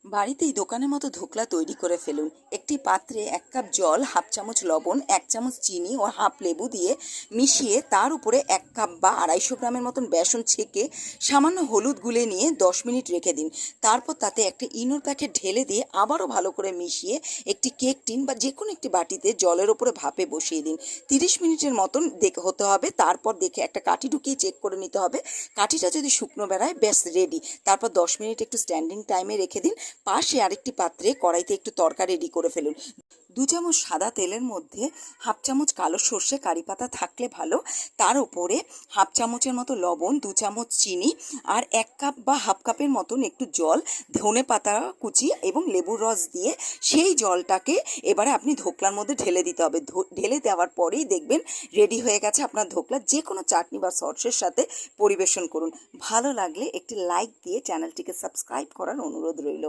বাড়িতেই দোকানের মতো ধোকলা তৈরি করে ফেলুন। একটি পাত্রে 1 কাপ জল, হাফ চামচ লবণ, 1 চামচ চিনি ও হাফ লেবু দিয়ে মিশিয়ে তার উপরে 1 কাপ বা 250 গ্রামের মতন বেসন ছেঁকে সামান্য হলুদ গুলে নিয়ে 10 মিনিট রেখে দিন। তারপর তাতে একটা ইনোর প্যাকেট ঢেলে দিয়ে আবারও ভালো করে মিশিয়ে একটি কেক টিন বা যে কোনো একটি বাটিতে জলের ওপরে ভাপে বসিয়ে দিন। 30 মিনিটের মতন হতে হবে। তারপর দেখে একটা কাঠি ঢুকিয়ে চেক করে নিতে হবে। কাঠিটা যদি শুকনো বেরায়, ব্যাস রেডি। তারপর 10 মিনিট একটু স্ট্যান্ডিং টাইমে রেখে দিন। পাশে আরেকটি পাত্রে কড়াইতে একটু তড়কা রেডি করে ফেলুন। 2 চামচ সাদা তেলের মধ্যে হাফ চামচ কালো সর্ষে কারি পাতা থাকলে ভালো, তার উপরে হাফ চামচের মতো লবণ, 2 চামচ চিনি আর 1 কাপ বা হাফ কাপের মতন একটু জল, ধনে পাতা কুচি এবং লেবুর রস দিয়ে সেই জলটাকে এবারে আপনি ধোকলার মধ্যে ঢেলে দিতে হবে। ঢেলে দেওয়ার পরেই দেখবেন রেডি হয়ে গেছে আপনার ধোকলা। যে কোনো চাটনি বা সসের সাথে পরিবেশন করুন। ভালো লাগলে একটি লাইক দিয়ে চ্যানেলটিকে সাবস্ক্রাইব করার অনুরোধ রইল।